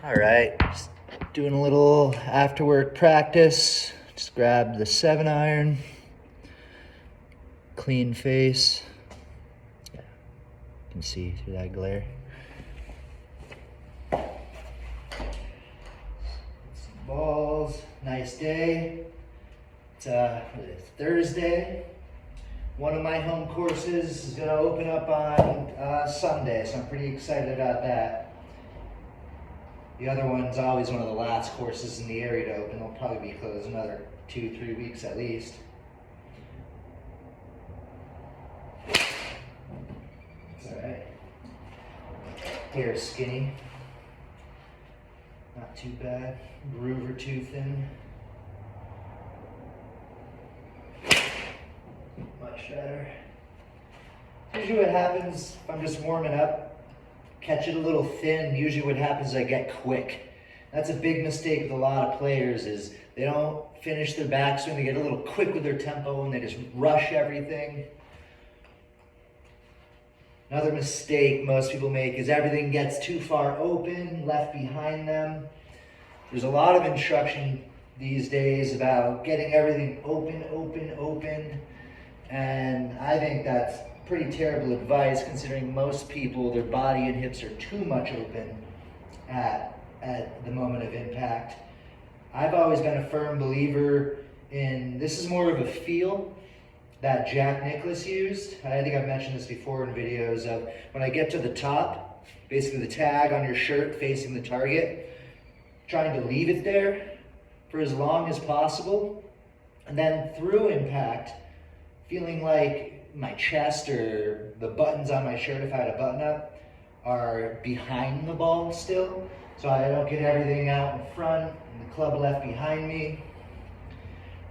All right, just doing a little after work practice. Just grabbed the 7-iron, clean face. Yeah, you can see through that glare. Some balls, nice day. It's Thursday. One of my home courses is gonna open up on Sunday, so I'm pretty excited about that. The other one's always one of the last courses in the area to open. They'll probably be closed another 2-3 weeks at least. It's all right. Hair skinny. Not too bad. Groove or too thin. Much better. Usually what happens if I'm just warming up, catch it a little thin, usually what happens is I get quick. That's a big mistake with a lot of players is they don't finish their backswing, they get a little quick with their tempo and they just rush everything. Another mistake most people make is everything gets too far open, left behind them. There's a lot of instruction these days about getting everything open, and I think that's pretty terrible advice considering most people, their body and hips are too much open at the moment of impact. I've always been a firm believer in, this is more of a feel that Nicklaus used. I think I've mentioned this before in videos of when I get to the top, basically the tag on your shirt facing the target, trying to leave it there for as long as possible, and then through impact, feeling like my chest or the buttons on my shirt, if I had a button up, are behind the ball still. So I don't get everything out in front and the club left behind me.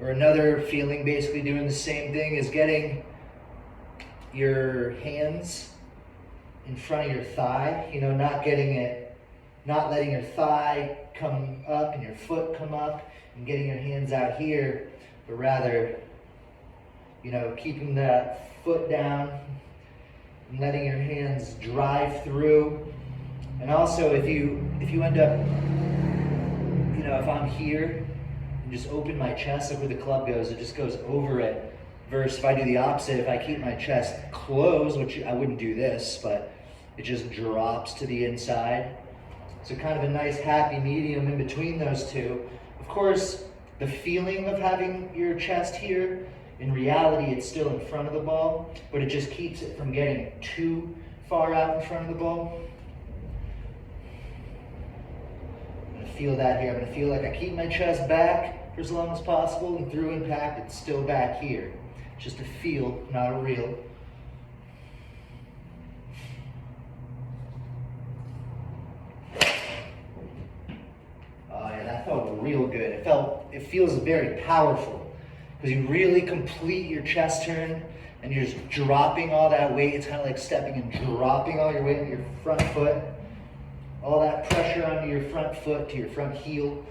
Or another feeling basically doing the same thing is getting your hands in front of your thigh, not letting your thigh come up and your foot come up and getting your hands out here, but rather, keeping that foot down and letting your hands drive through. And also if you end up, if I'm here and just open my chest, look where the club goes, it just goes over it. Versus if I do the opposite, if I keep my chest closed, which I wouldn't do this, but it just drops to the inside. So kind of a nice happy medium in between those two. Of course, the feeling of having your chest here, in reality, it's still in front of the ball, but it just keeps it from getting too far out in front of the ball. I'm gonna feel that here. I'm gonna feel like I keep my chest back for as long as possible, and through impact, it's still back here. It's just a feel, not a real. Oh yeah, that felt real good. It feels very powerful. Because you really complete your chest turn and you're just dropping all that weight. It's kind of like stepping and dropping all your weight on your front foot. All that pressure onto your front foot to your front heel.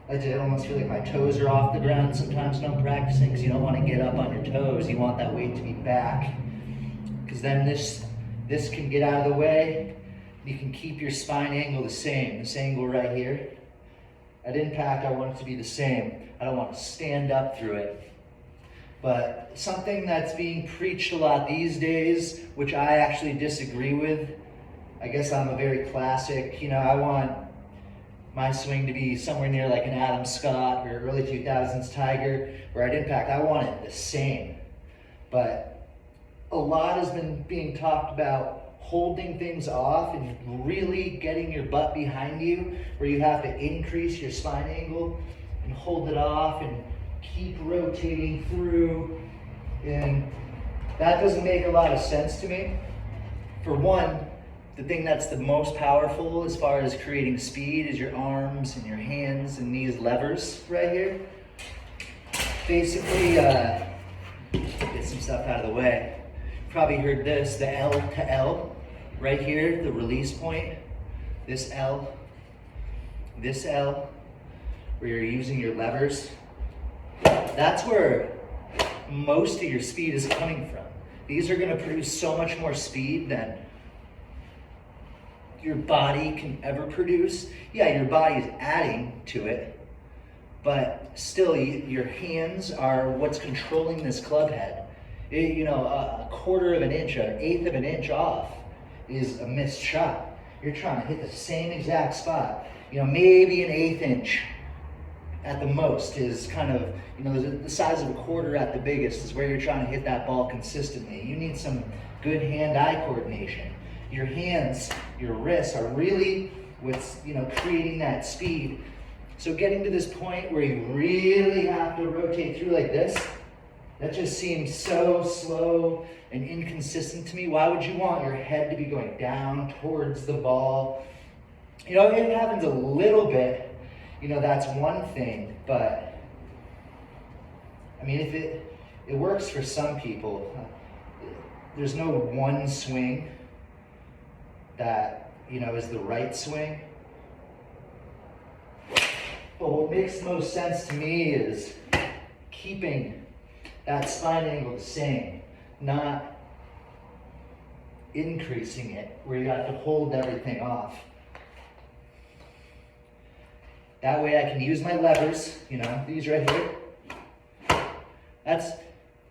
I almost feel like my toes are off the ground sometimes when I'm practicing because you don't want to get up on your toes. You want that weight to be back. Because then this can get out of the way. You can keep your spine angle the same. This angle right here. At impact, I want it to be the same. I don't want to stand up through it. But something that's being preached a lot these days, which I actually disagree with, I guess I'm a very classic, I want my swing to be somewhere near like an Adam Scott or early 2000s Tiger, where at impact, I want it the same. But a lot has been being talked about holding things off and really getting your butt behind you, where you have to increase your spine angle and hold it off and keep rotating through. And that doesn't make a lot of sense to me. For one, the thing that's the most powerful as far as creating speed is your arms and your hands and these levers right here. Basically, get some stuff out of the way. Probably heard this, the L to L. Right here, the release point, this L, where you're using your levers. That's where most of your speed is coming from. These are going to produce so much more speed than your body can ever produce. Yeah, your body is adding to it, but still your hands are what's controlling this club head. A quarter of an inch, an eighth of an inch off is a missed shot. You're trying to hit the same exact spot. Maybe an eighth inch at the most is kind of, the size of a quarter at the biggest is where you're trying to hit that ball consistently. You need some good hand-eye coordination. Your hands, your wrists are really what's, creating that speed. So getting to this point where you really have to rotate through like this, that just seems so slow and inconsistent to me. Why would you want your head to be going down towards the ball? If it happens a little bit, that's one thing, but if it works for some people, there's no one swing that, is the right swing. But what makes most sense to me is keeping that spine angle the same, not increasing it where you have to hold everything off. That way I can use my levers, these right here. That's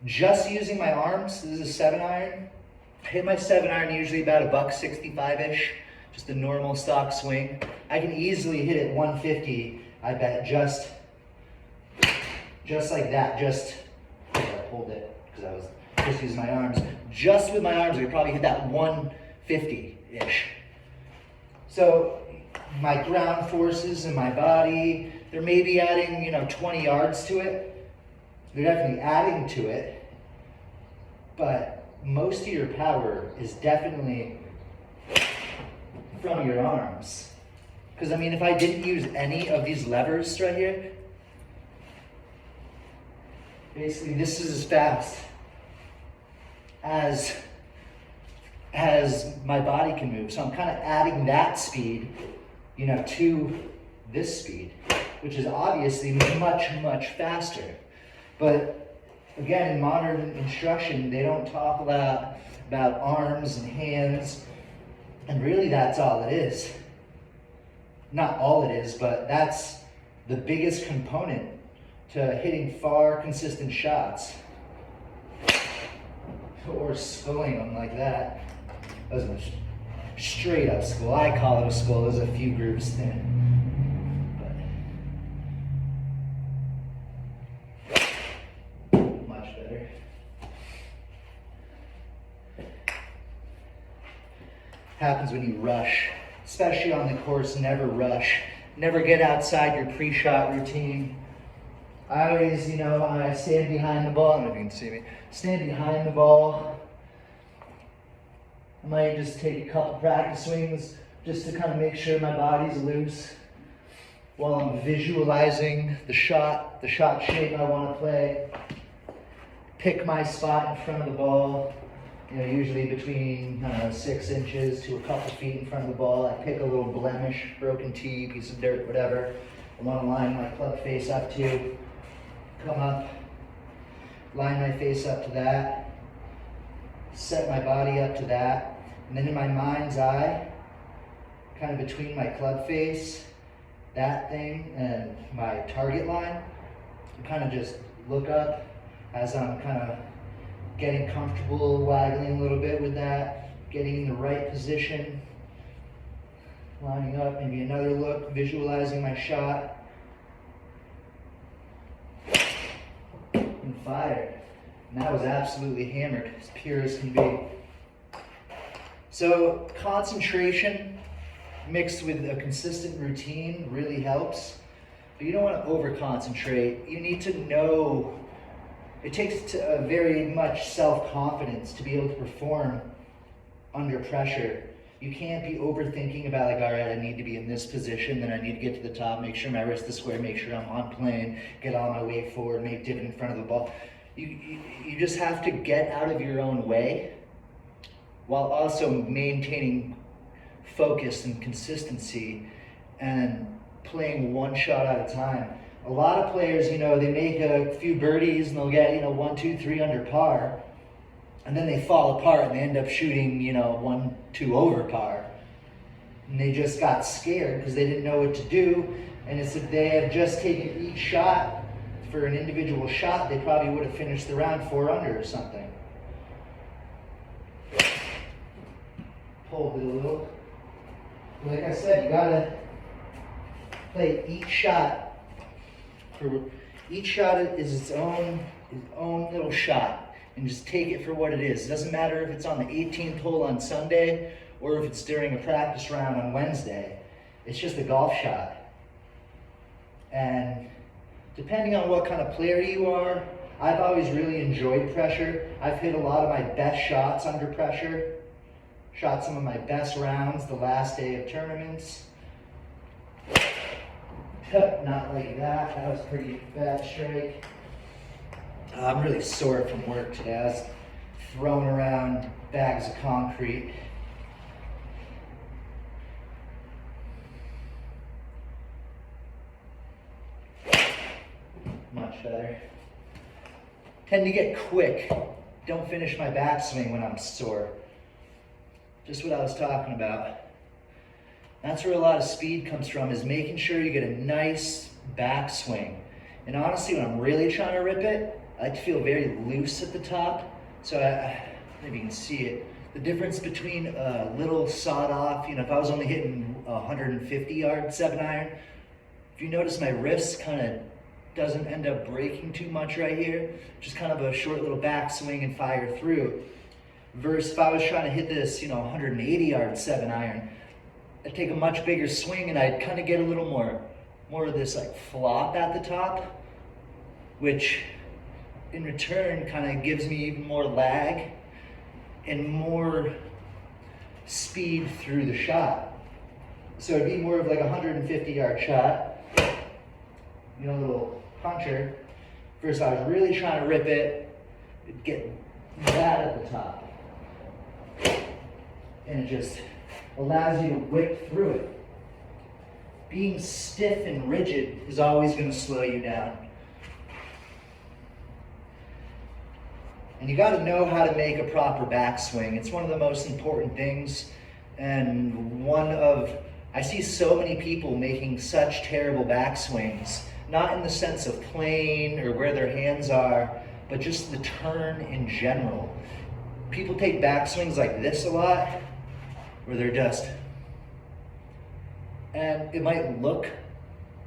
just using my arms. This is a 7-iron. I hit my 7-iron usually about $165-ish, just a normal stock swing. I can easily hit it 150, I bet, just like that. I pulled it because I was just using my arms. Just with my arms, I could probably hit that 150-ish. So my ground forces in my body, they're maybe adding, 20 yards to it. They're definitely adding to it, but most of your power is definitely from your arms. Because if I didn't use any of these levers right here, basically this is as fast as my body can move. So I'm kind of adding that speed, to this speed, which is obviously much, much faster. But again, in modern instruction, they don't talk a lot about arms and hands, and really that's all it is. Not all it is, but that's the biggest component to hitting far, consistent shots. Or sculling them like that. That was a straight up skull. I call it a skull. There's a few groups thin. But much better. Happens when you rush, especially on the course. Never rush. Never get outside your pre-shot routine. I always, I stand behind the ball. I don't know if you can see me. Stand behind the ball. I might just take a couple practice swings just to kind of make sure my body's loose while I'm visualizing the shot shape I want to play. Pick my spot in front of the ball, usually between 6 inches to a couple feet in front of the ball. I pick a little blemish, broken tee, piece of dirt, whatever I want to line my club face up to. Come up, line my face up to that, set my body up to that, and then in my mind's eye, kind of between my club face, that thing, and my target line, I kind of just look up as I'm kind of getting comfortable, waggling a little bit with that, getting in the right position, lining up, maybe another look, visualizing my shot. And fired. And that was absolutely hammered, as pure as can be. So concentration mixed with a consistent routine really helps. But you don't want to over-concentrate. You need to know. It takes very much self-confidence to be able to perform under pressure. You can't be overthinking about all right, I need to be in this position, then I need to get to the top, make sure my wrist is square, make sure I'm on plane, get all my weight forward, make dip in front of the ball. You just have to get out of your own way while also maintaining focus and consistency and playing one shot at a time. A lot of players, they make a few birdies and they'll get, 1, 2, 3 under par. And then they fall apart and they end up shooting, 1, 2 over par. And they just got scared because they didn't know what to do. And it's if they had just taken each shot for an individual shot, they probably would have finished the round 4 under or something. Pulled it a little. Like I said, you gotta play each shot. Each shot is its own little shot, and just take it for what it is. It doesn't matter if it's on the 18th hole on Sunday or if it's during a practice round on Wednesday. It's just a golf shot. And depending on what kind of player you are, I've always really enjoyed pressure. I've hit a lot of my best shots under pressure. Shot some of my best rounds the last day of tournaments. Not like that. That was a pretty bad strike. I'm really sore from work today. I was throwing around bags of concrete. Much better. Tend to get quick. Don't finish my backswing when I'm sore. Just what I was talking about. That's where a lot of speed comes from, is making sure you get a nice backswing. And honestly, when I'm really trying to rip it, I like to feel very loose at the top. So maybe you can see it. The difference between a little sawed off, if I was only hitting 150 yard 7-iron, if you notice my wrist kind of doesn't end up breaking too much right here, just kind of a short little backswing and fire through. Versus if I was trying to hit this, 180 yard 7-iron, I'd take a much bigger swing and I'd kind of get a little more of this like flop at the top, which in return kind of gives me even more lag and more speed through the shot. So it'd be more of like a 150 yard shot, a little puncher. First I was really trying to rip it, it'd get that at the top. And it just allows you to whip through it. Being stiff and rigid is always going to slow you down. And you got to know how to make a proper backswing. It's one of the most important things, and I see so many people making such terrible backswings, not in the sense of playing or where their hands are, but just the turn in general. People take backswings like this a lot, where they're just, and it might look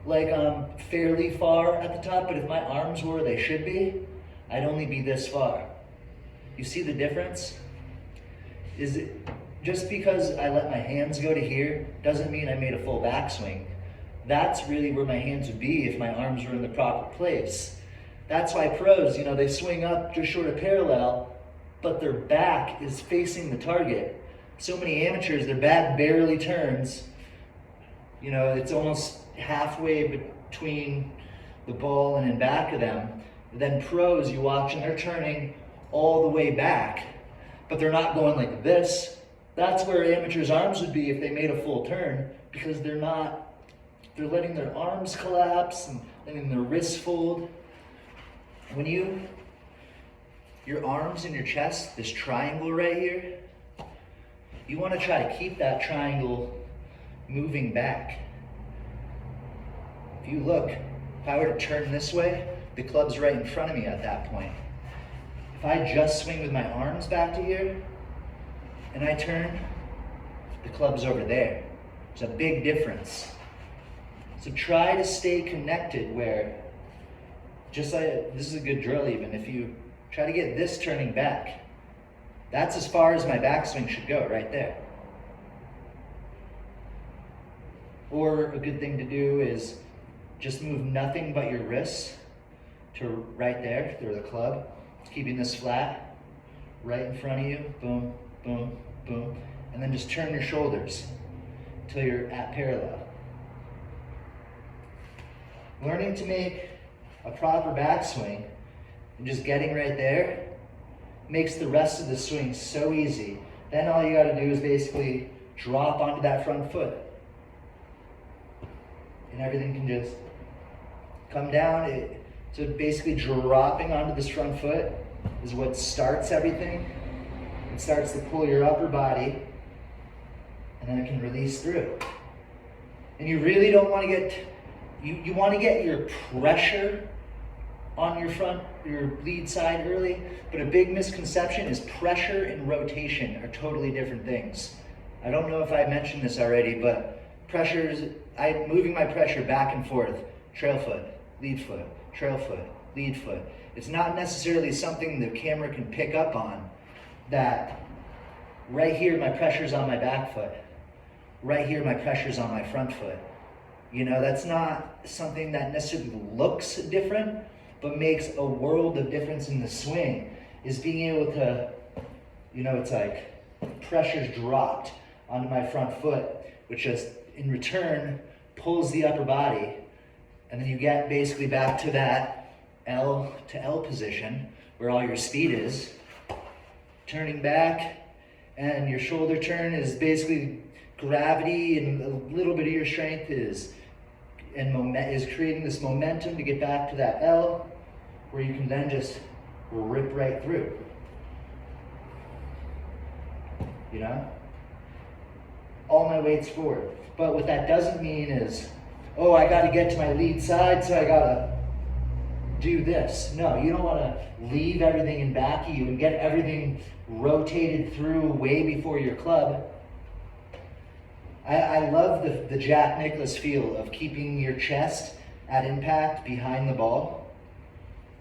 like I'm fairly far at the top, but if my arms were where they should be, I'd only be this far. You see the difference? Is it just because I let my hands go to here doesn't mean I made a full backswing. That's really where my hands would be if my arms were in the proper place. That's why pros, they swing up just short of parallel, but their back is facing the target. So many amateurs, their back barely turns. It's almost halfway between the ball and in back of them. Then pros, you watch and they're turning all the way back, but they're not going like this. That's where amateurs' arms would be if they made a full turn, because they're letting their arms collapse and letting their wrists fold. When your arms and your chest, this triangle right here, you want to try to keep that triangle moving back. If you look, if I were to turn this way, the club's right in front of me at that point. If I just swing with my arms back to here, and I turn, the club's over there. There's a big difference. So try to stay connected where, just like, this is a good drill even, if you try to get this turning back, that's as far as my backswing should go, right there. Or a good thing to do is just move nothing but your wrists to right there, through the club, keeping this flat, right in front of you, boom, boom, boom, and then just turn your shoulders until you're at parallel. Learning to make a proper backswing and just getting right there makes the rest of the swing so easy. Then all you gotta do is basically drop onto that front foot. And everything can just come down. So basically dropping onto this front foot is what starts everything. It starts to pull your upper body, and and then it can release through. And you really don't want to get, you want to get your pressure on your lead side early, but a big misconception is pressure and rotation are totally different things. I don't know if I mentioned this already, but I'm moving my pressure back and forth, trail foot, lead foot, trail foot, lead foot. It's not necessarily something the camera can pick up on, that right here my pressure's on my back foot, right here my pressure's on my front foot. You know, that's not something that necessarily looks different, but makes a world of difference in the swing, is being able to, you know, it's like pressure's dropped onto my front foot, which just in return pulls the upper body, and then you get basically back to that L to L position where all your speed is, turning back, and your shoulder turn is basically gravity, and a little bit of your strength is creating this momentum to get back to that L, where you can then just rip right through. You know? All my weight's forward. But what that doesn't mean is, oh, I gotta get to my lead side, so I gotta do this. No, you don't wanna leave everything in back of you and get everything rotated through way before your club. I love the Jack Nicklaus feel of keeping your chest at impact behind the ball,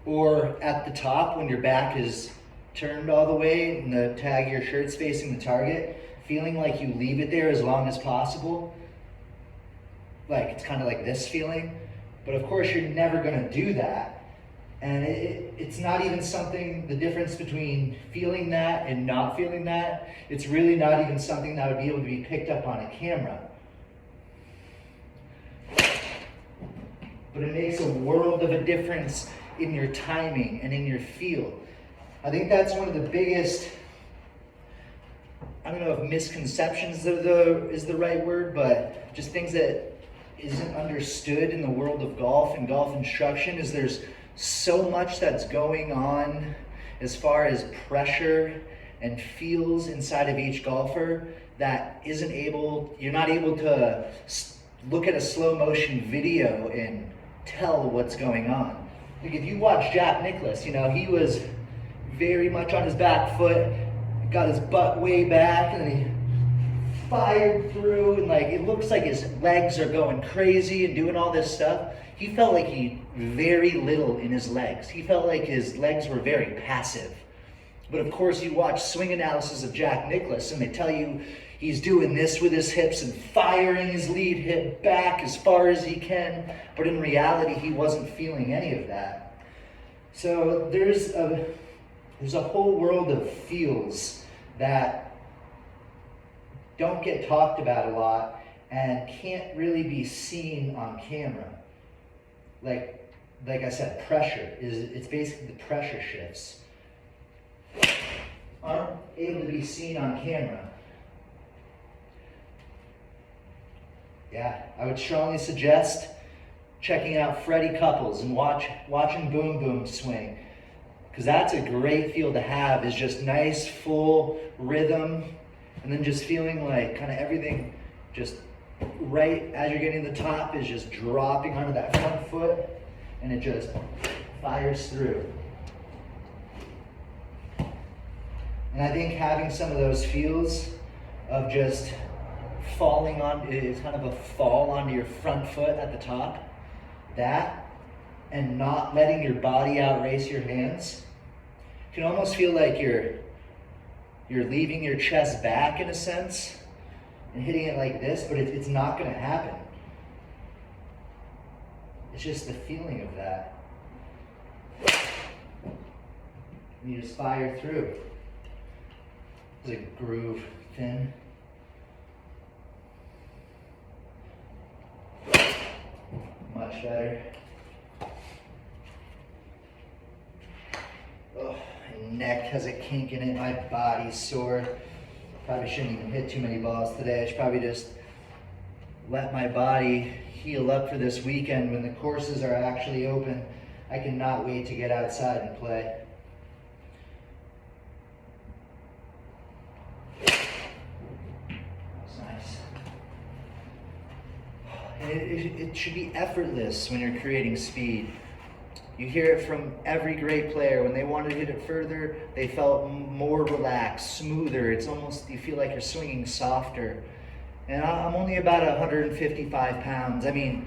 or at the top when your back is turned all the way and the tag of your shirt's facing the target, feeling like you leave it there as long as possible. Like, it's kind of like this feeling, but of course you're never gonna do that. And it's not even something, the difference between feeling that and not feeling that, it's really not even something that would be able to be picked up on a camera. But it makes a world of a difference in your timing and in your feel. I think that's one of the biggest, I don't know if misconceptions is the right word, but just things that isn't understood in the world of golf and golf instruction, is there's so much that's going on as far as pressure and feels inside of each golfer that you're not able to look at a slow motion video and tell what's going on. Like, if you watch Jack Nicklaus, you know, he was very much on his back foot, got his butt way back, and then he fired through, and like, it looks like his legs are going crazy and doing all this stuff. He felt like he very little in his legs. He felt like his legs were very passive. But of course, you watch swing analysis of Jack Nicklaus, and they tell you he's doing this with his hips and firing his lead hip back as far as he can. But in reality, he wasn't feeling any of that. So there's a whole world of feels that don't get talked about a lot and can't really be seen on camera. Like I said, it's basically the pressure shifts aren't able to be seen on camera. Yeah, I would strongly suggest checking out Freddie Couples and watching Boom Boom swing, because that's a great feel to have, is just nice full rhythm, and then just feeling like kind of everything just right as you're getting to the top is just dropping onto that front foot, and it just fires through. And I think having some of those feels of just falling on, it's kind of a fall onto your front foot at the top, that, and not letting your body outrace your hands, can almost feel like you're leaving your chest back in a sense and hitting it like this, but it's not going to happen. It's just the feeling of that. And you just fire through. There's a groove thin. Much better. Oh, my neck has a kink in it. My body's sore. Probably shouldn't even hit too many balls today. I should probably just let my body heal up for this weekend when the courses are actually open. I cannot wait to get outside and play. That's nice. And it should be effortless when you're creating speed. You hear it from every great player. When they wanted to hit it further, they felt more relaxed, smoother. It's almost, you feel like you're swinging softer. And I'm only about 155 pounds. I mean,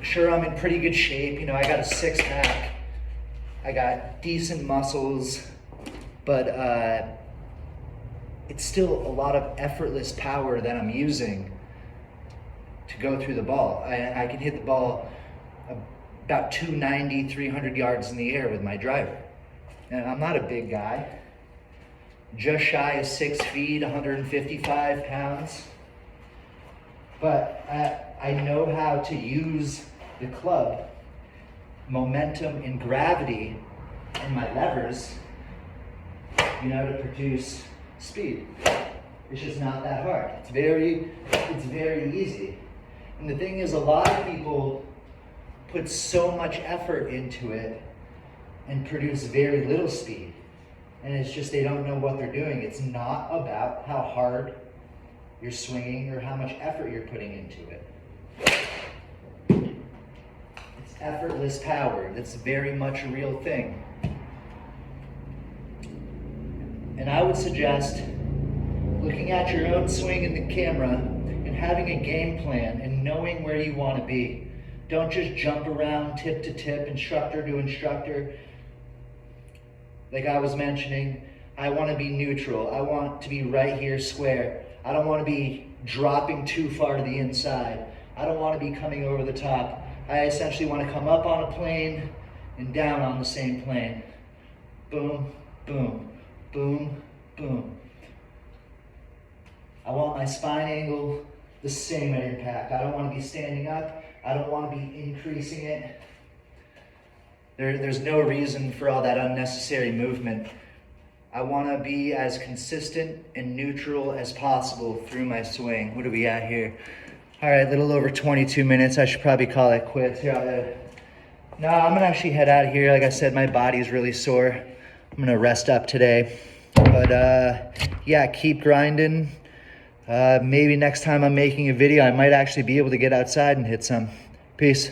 sure, I'm in pretty good shape. You know, I got a six-pack. I got decent muscles. But it's still a lot of effortless power that I'm using to go through the ball. I can hit the ball about 290, 300 yards in the air with my driver. And I'm not a big guy. Just shy of 6 feet, 155 pounds. But I know how to use the club, momentum and gravity, and my levers, you know, to produce speed. It's just not that hard. It's very easy. And the thing is, a lot of people put so much effort into it and produce very little speed. And it's just they don't know what they're doing. It's not about how hard you're swinging or how much effort you're putting into it. It's effortless power. That's very much a real thing. And I would suggest looking at your own swing in the camera and having a game plan and knowing where you want to be. Don't just jump around tip to tip, instructor to instructor. Like I was mentioning, I want to be neutral. I want to be right here square. I don't want to be dropping too far to the inside. I don't want to be coming over the top. I essentially want to come up on a plane and down on the same plane. Boom, boom, boom, boom. I want my spine angle the same at impact. I don't want to be standing up. I don't want to be increasing it. There's no reason for all that unnecessary movement. I want to be as consistent and neutral as possible through my swing. What are we at here? All right, a little over 22 minutes. I should probably call it quits. Here, no, I'm gonna actually head out of here. Like I said, my body's really sore. I'm gonna rest up today. But yeah, keep grinding. Maybe next time I'm making a video, I might actually be able to get outside and hit some. Peace.